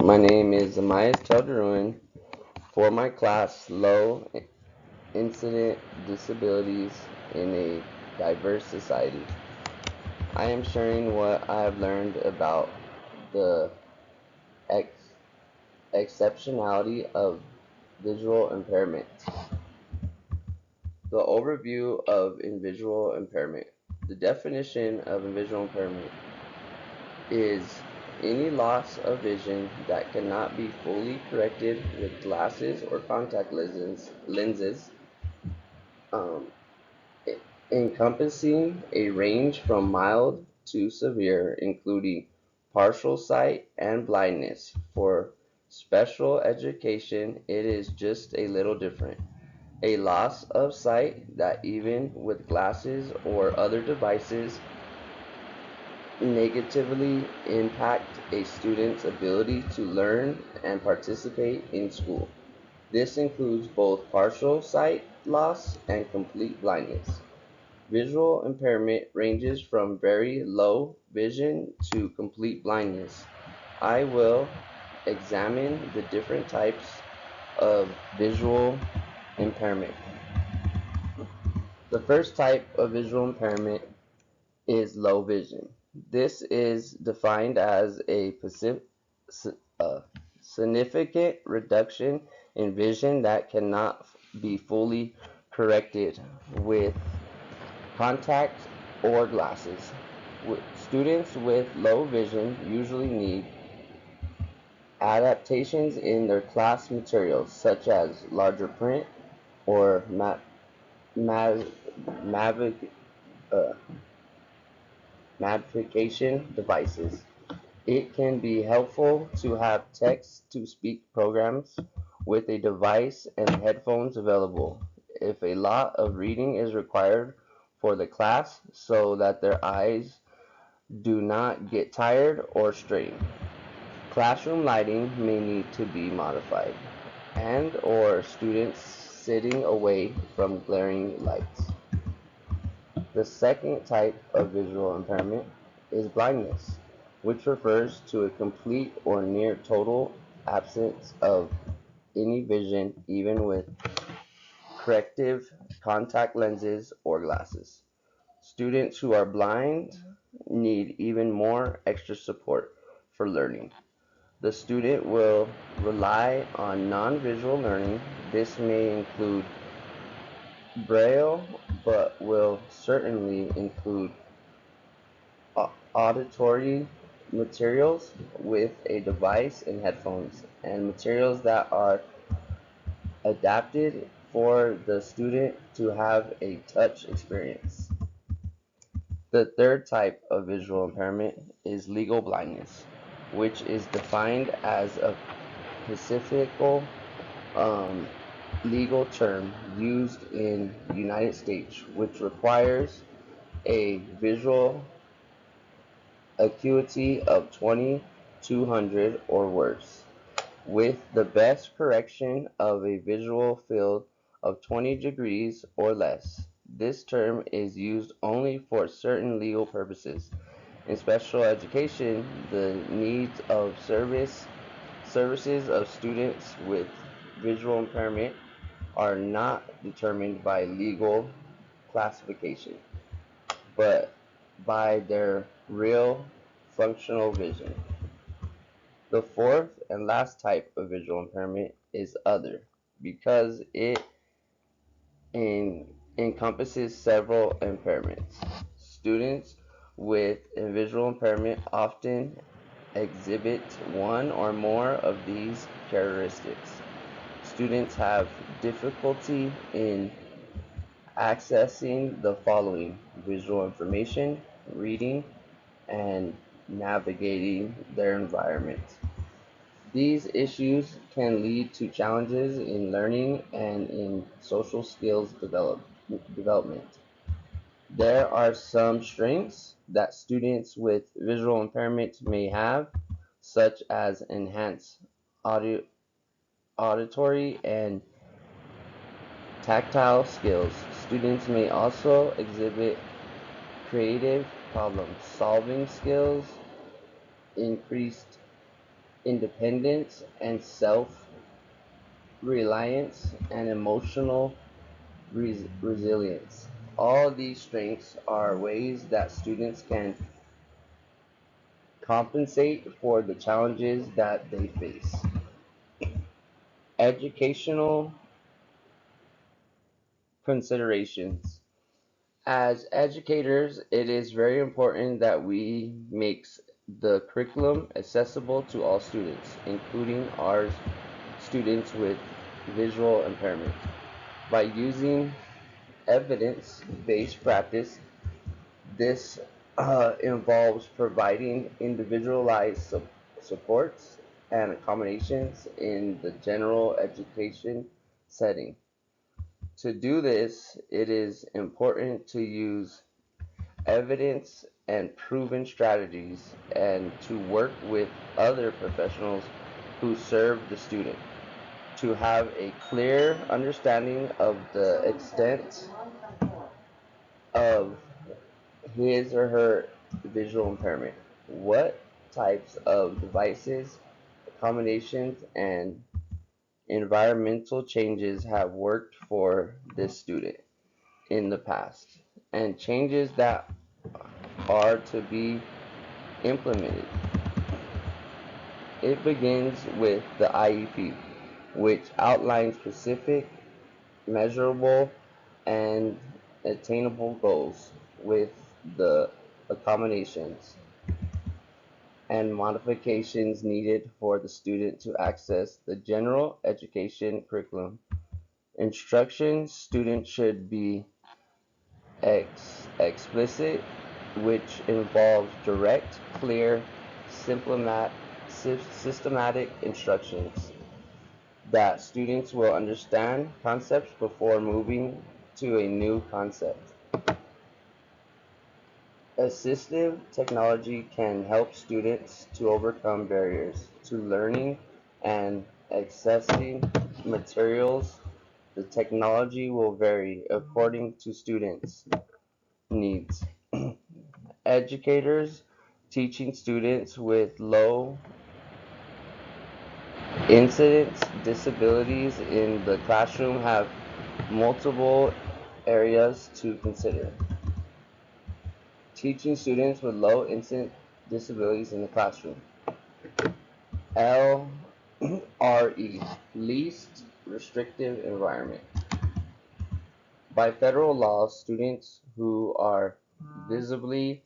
My name is Amaya Chalderuin for my class Low Incident Disabilities in a Diverse Society. I am sharing what I have learned about the exceptionality of visual impairment. The overview of visual impairment. The definition of visual impairment is any loss of vision that cannot be fully corrected with glasses or contact lenses um, encompassing a range from mild to severe, including partial sight and blindness. For special education, it is just a little different. A loss of sight that, even with glasses or other devices, negatively impact a student's ability to learn and participate in school. This includes both partial sight loss and complete blindness. Visual impairment ranges from very low vision to complete blindness. I will examine the different types of visual impairment. The first type of visual impairment is low vision. This is defined as a significant reduction in vision that cannot be fully corrected with contact or glasses. Students with low vision usually need adaptations in their class materials, such as larger print or uh, magnification devices. It can be helpful to have text-to-speak programs with a device and headphones available if a lot of reading is required for the class so that their eyes do not get tired or strained. Classroom lighting may need to be modified, and or students sitting away from glaring lights. The second type of visual impairment is blindness, which refers to a complete or near total absence of any vision, even with corrective contact lenses or glasses. Students who are blind need even more extra support for learning. The student will rely on non-visual learning. This may include Braille, but will certainly include auditory materials with a device and headphones, and materials that are adapted for the student to have a touch experience. The third type of visual impairment is legal blindness, which is defined as a specific legal term used in the United States, which requires a visual acuity of 2200 or worse, with the best correction of a visual field of 20 degrees or less. This term is used only for certain legal purposes. In special education, the needs of services of students with visual impairment are not determined by legal classification, but by their real functional vision. The fourth and last type of visual impairment is other, because it encompasses several impairments. Students with a visual impairment often exhibit one or more of these characteristics. Students have difficulty in accessing the following: visual information, reading, and navigating their environment. These issues can lead to challenges in learning and in social skills development. There are some strengths that students with visual impairment may have, such as enhanced audio, auditory and tactile skills. Students may also exhibit creative problem-solving skills, increased independence and self-reliance, and emotional resilience. All these strengths are ways that students can compensate for the challenges that they face. Educational considerations. As educators, it is very important that we make the curriculum accessible to all students, including our students with visual impairment. By using evidence-based practice, this involves providing individualized supports and accommodations in the general education setting. To do this, it is important to use evidence and proven strategies and to work with other professionals who serve the student to have a clear understanding of the extent of his or her visual impairment, what types of devices, accommodations, and environmental changes have worked for this student in the past, and changes that are to be implemented. It begins with the IEP, which outlines specific, measurable, and attainable goals with the accommodations and modifications needed for the student to access the general education curriculum. Instruction students should be explicit, which involves direct, clear, systematic instructions that students will understand concepts before moving to a new concept. Assistive technology can help students to overcome barriers to learning and accessing materials. The technology will vary according to students' needs. Educators teaching students with low incidence disabilities in the classroom have multiple areas to consider. Teaching students with low incidence disabilities in the classroom. LRE, least restrictive environment. By federal law, students who are visually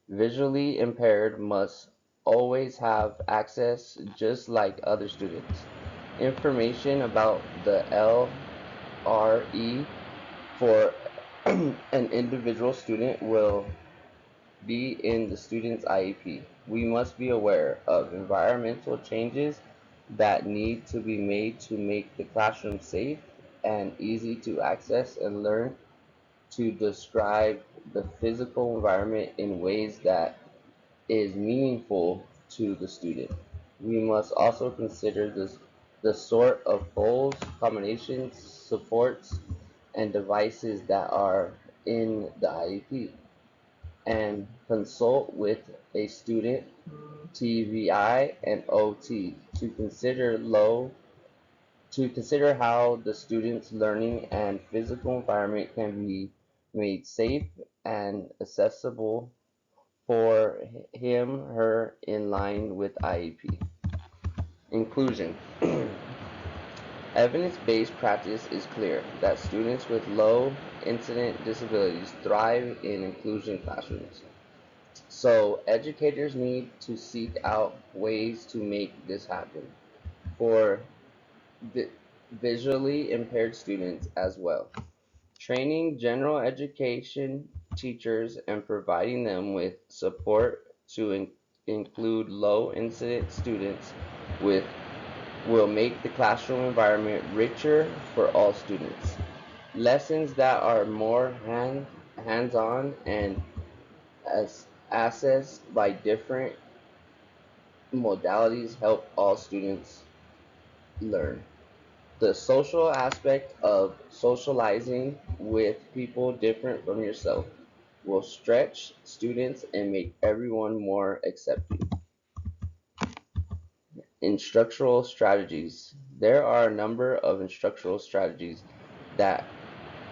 impaired must always have access just like other students. Information about the LRE for an individual student will be in the student's IEP. We must be aware of environmental changes that need to be made to make the classroom safe and easy to access and learn to describe the physical environment in ways that is meaningful to the student. We must also consider the sort of goals, combinations, supports, and devices that are in the IEP and consult with a student TVI and OT to consider how the student's learning and physical environment can be made safe and accessible for him/her in line with IEP. Inclusion. Evidence-based practice is clear that students with low incident disabilities thrive in inclusion classrooms. So educators need to seek out ways to make this happen for visually impaired students as well. Training general education teachers and providing them with support to include low incident students with will make the classroom environment richer for all students. Lessons that are more hands-on and as accessed by different modalities help all students learn. The social aspect of socializing with people different from yourself will stretch students and make everyone more accepting. Instructional strategies. There are a number of instructional strategies that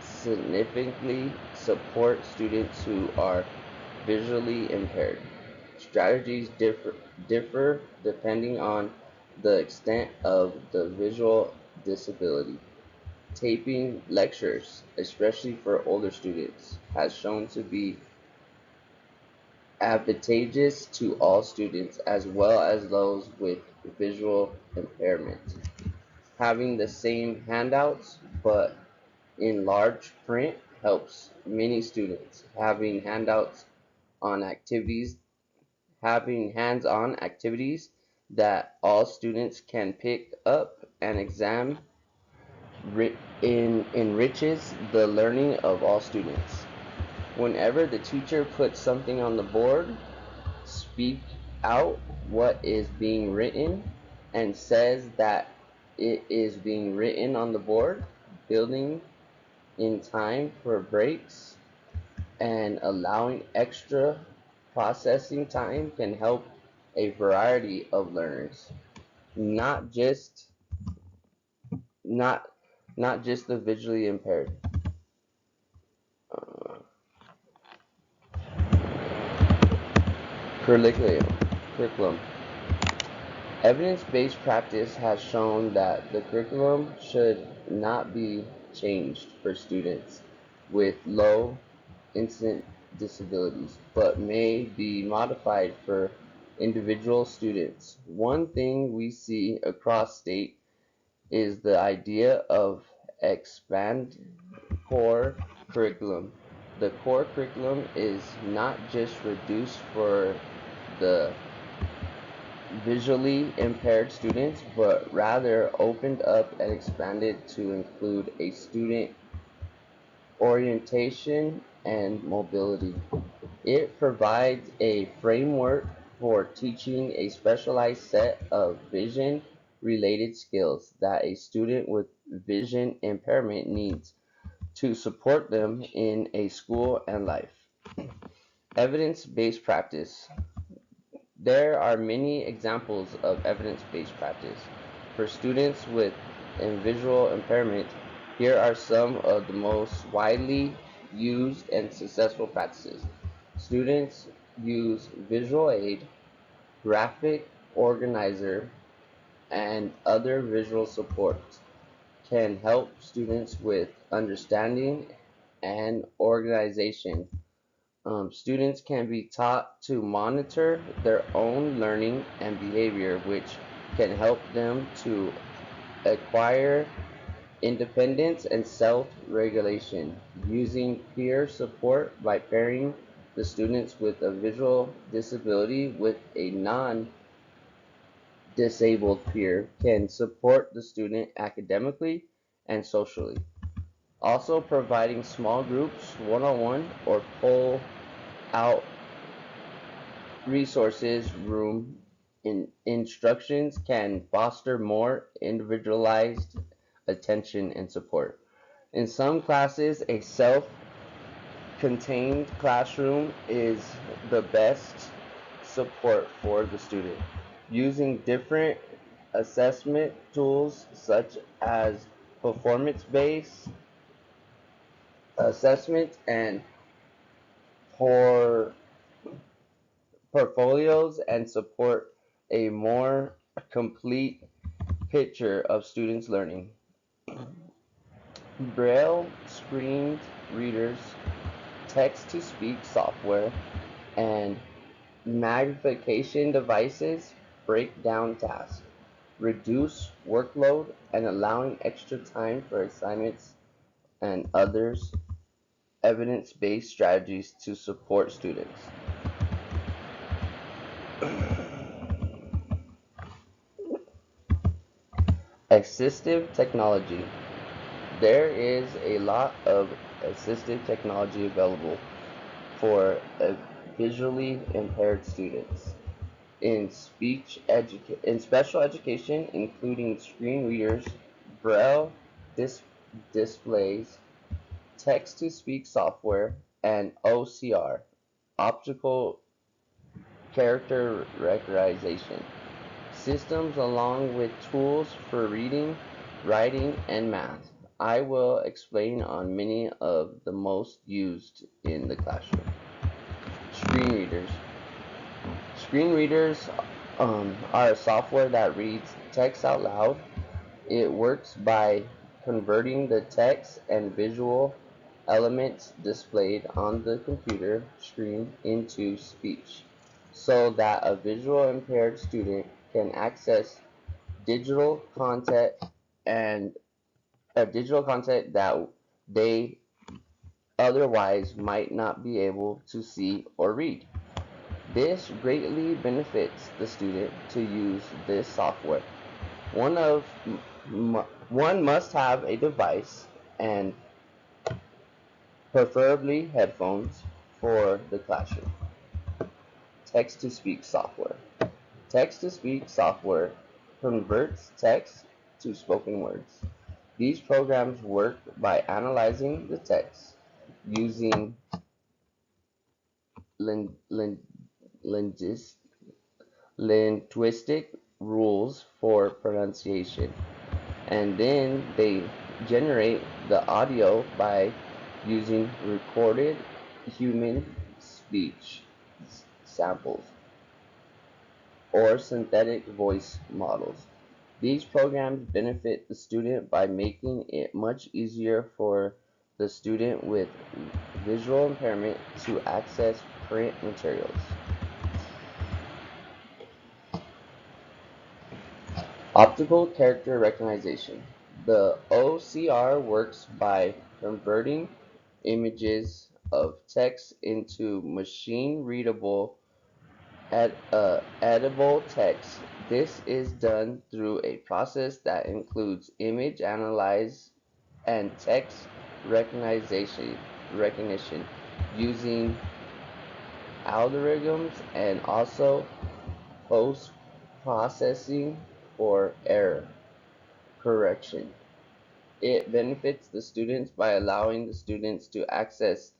significantly support students who are visually impaired. Strategies differ depending on the extent of the visual disability. Taping lectures, especially for older students, has shown to be advantageous to all students as well as those with visual impairment. Having the same handouts but in large print helps many students. Having hands-on activities that all students can pick up and exam enriches the learning of all students. Whenever the teacher puts something on the board, speak out what is being written and says that it is being written on the board, building in time for breaks and allowing extra processing time can help a variety of learners, not just not not just the visually impaired. Uh, curriculum. Evidence-based practice has shown that the curriculum should not be changed for students with low incident disabilities, but may be modified for individual students. One thing we see across state is the idea of expand core curriculum. The core curriculum is not just reduced for the visually impaired students, but rather opened up and expanded to include a student orientation and mobility. It provides a framework for teaching a specialized set of vision related skills that a student with vision impairment needs to support them in a school and life. Evidence-based practice. There are many examples of evidence-based practice. For students with visual impairment, here are some of the most widely used and successful practices. Students use visual aid, graphic organizer, and other visual supports can help students with understanding and organization. Students can be taught to monitor their own learning and behavior, which can help them to acquire independence and self-regulation. Using peer support by pairing the students with a visual disability with a non-disabled peer can support the student academically and socially. Also providing small groups, one-on-one, or pull out resources room instructions can foster more individualized attention and support. In some classes, a self-contained classroom is the best support for the student. Using different assessment tools such as performance-based assessment and por portfolios and support a more complete picture of students' learning. Braille screen readers, text-to-speech software, and magnification devices break down tasks, reduce workload, and allowing extra time for assignments and others evidence-based strategies to support students. Assistive technology. There is a lot of assistive technology available for visually impaired students in special education, including screen readers, braille displays, text-to-speech software, and OCR, optical character recognition systems along with tools for reading, writing, and math. I will explain on many of the most used in the classroom. Screen readers. Screen readers are a software that reads text out loud. It works by converting the text and visual elements displayed on the computer screen into speech so that a visual impaired student can access digital content and digital content that they otherwise might not be able to see or read. This greatly benefits the student to use this software. One of one must have a device and preferably headphones for the classroom. Text-to-speech software. Text-to-speech software converts text to spoken words. These programs work by analyzing the text using lin- lin- lingis- linguistic rules for pronunciation, and then they generate the audio by using recorded human speech samples or synthetic voice models. These programs benefit the student by making it much easier for the student with visual impairment to access print materials. Optical character recognition. The OCR works by converting images of text into machine-readable edible text. This is done through a process that includes image analysis and text recognition using algorithms and also post-processing for error correction. It benefits the students by allowing the students to access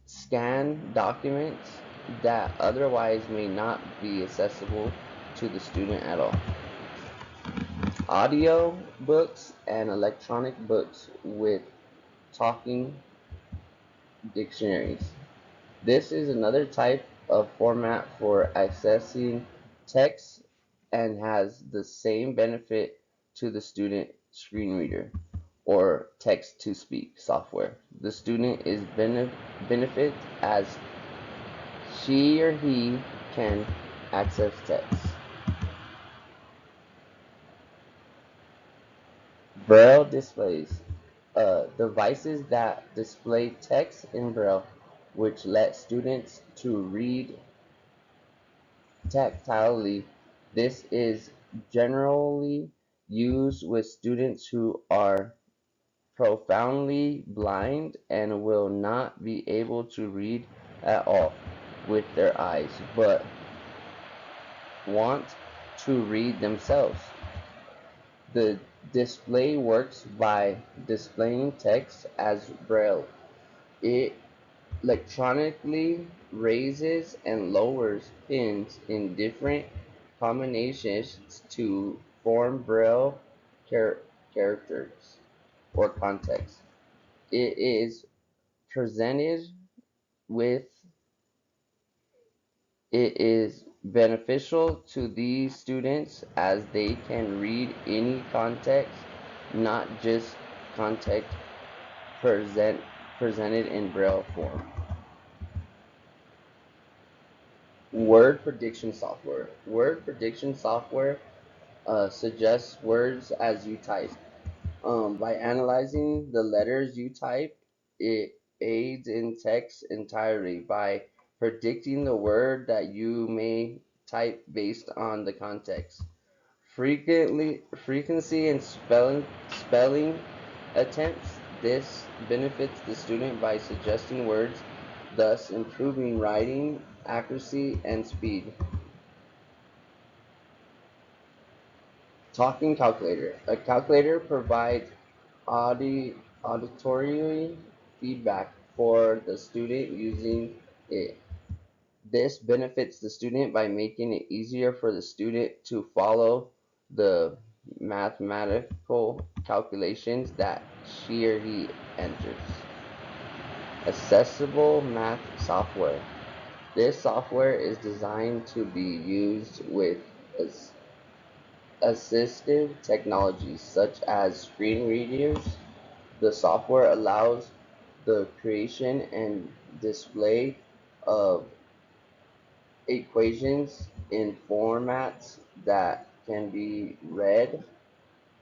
scanned documents that otherwise may not be accessible to the student at all. Audio books and electronic books with talking dictionaries. This is another type of format for accessing text and has the same benefit to the student screen reader or text-to-speech software. The student is benefit as she or he can access text. Braille displays. Devices that display text in Braille, which let students to read tactilely. This is generally used with students who are profoundly blind and will not be able to read at all with their eyes, but want to read themselves. The display works by displaying text as Braille. It electronically raises and lowers pins in different combinations to form Braille characters or context. It is presented with it is beneficial to these students as they can read any context, not just context presented in Braille form. Word prediction software. Word prediction software suggests words as you type. By analyzing the letters you type, it aids in text entirely by predicting the word that you may type based on the context. Frequency and spelling attempts. This benefits the student by suggesting words, thus improving writing accuracy and speed. Talking calculator. A calculator provides auditory feedback for the student using it. This benefits the student by making it easier for the student to follow the mathematical calculations that she or he enters. Accessible math software. This software is designed to be used with assistive technologies such as screen readers. The software allows the creation and display of equations in formats that can be read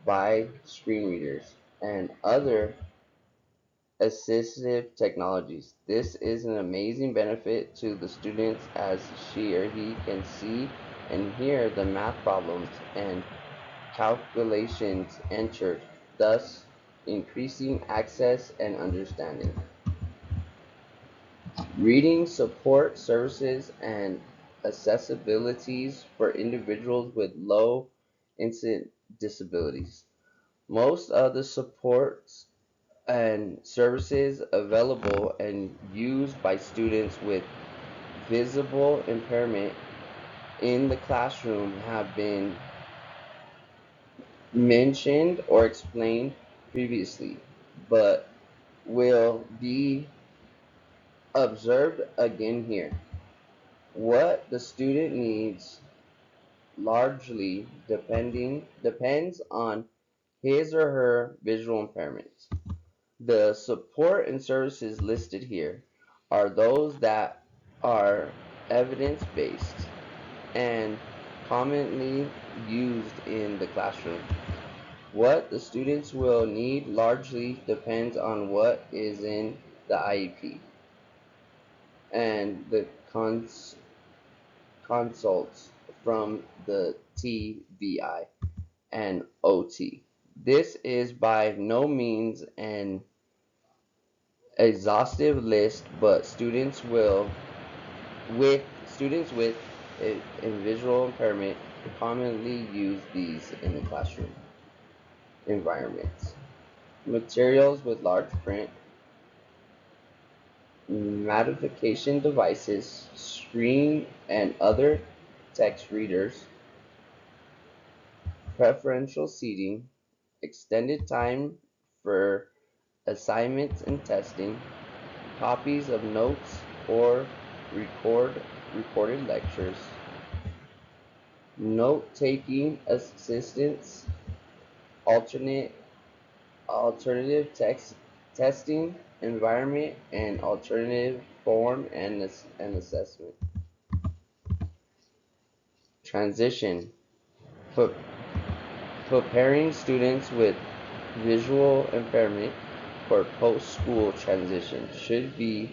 by screen readers and other assistive technologies. This is an amazing benefit to the students as she or he can see and hear the math problems and calculations entered, thus increasing access and understanding. Reading support services and accessibilities for individuals with low incident disabilities. Most of the supports and services available and used by students with visible impairment in the classroom have been mentioned or explained previously, but will be observed again here. What the student needs largely depends on his or her visual impairments. The support and services listed here are those that are evidence-based and commonly used in the classroom. What the students will need largely depends on what is in the IEP and the consults from the TVI and OT. This is by no means an exhaustive list, but students with a visual impairment commonly use these in the classroom environments. Materials with large print, magnification devices, screen and other text readers, preferential seating, extended time for assignments and testing, copies of notes or recorded lectures, note-taking assistance, alternative text testing environment, and alternative form and assessment. Transition. Pre- Preparing students with visual impairment for post-school transition should be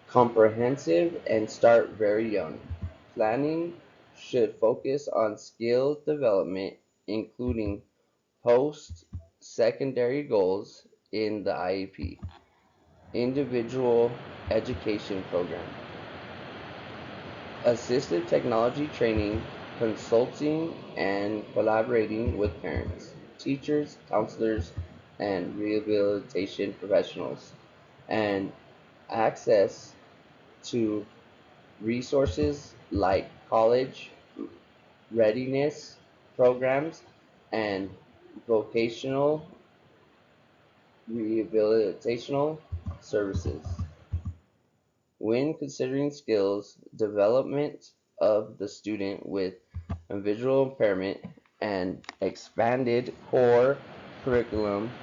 comprehensive and start very young. Planning should focus on skill development, including post-secondary goals in the IEP, individual education program, assistive technology training, consulting and collaborating with parents, teachers, counselors, and rehabilitation professionals, and access to resources like college readiness programs and vocational rehabilitational services. When considering skills development of the student with a visual impairment, an expanded core curriculum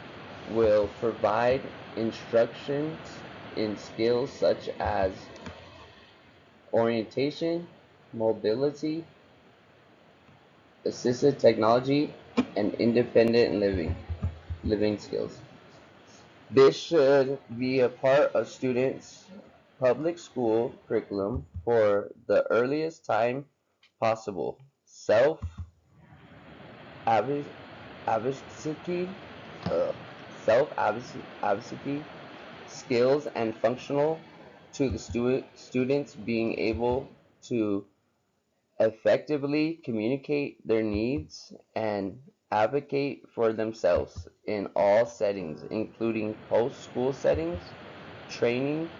will provide instructions in skills such as orientation, mobility, assistive technology, and independent living skills. This should be a part of students' public school curriculum for the earliest time possible. Advocacy, uh, self-advocacy skills and functional to the students being able to effectively communicate their needs and advocate for themselves in all settings, including post-school settings, training,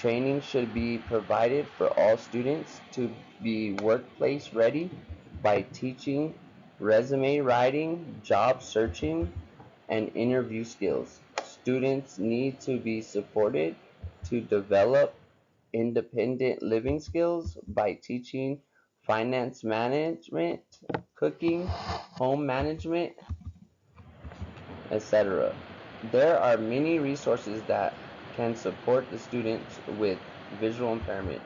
Training should be provided for all students to be workplace ready by teaching resume writing, job searching, and interview skills. Students need to be supported to develop independent living skills by teaching finance management, cooking, home management, etc. There are many resources that can support the students with visual impairment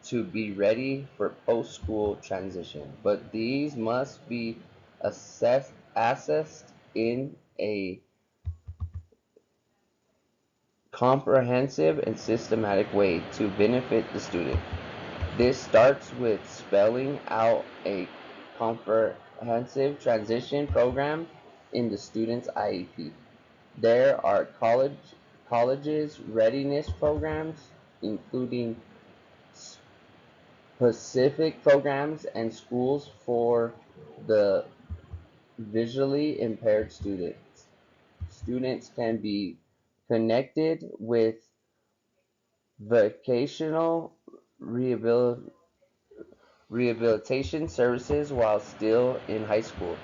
to be ready for post-school transition, but these must be assessed in a comprehensive and systematic way to benefit the student. This starts with spelling out a comprehensive transition program in the student's IEP. There are colleges readiness programs, including specific programs and schools for the visually impaired students. Students can be connected with vocational rehabilitation services while still in high school.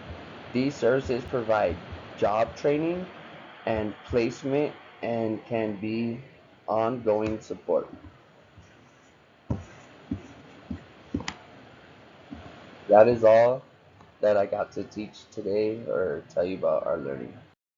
These services provide job training and placement and can be ongoing support. That is all that I got to teach today or tell you about our learning.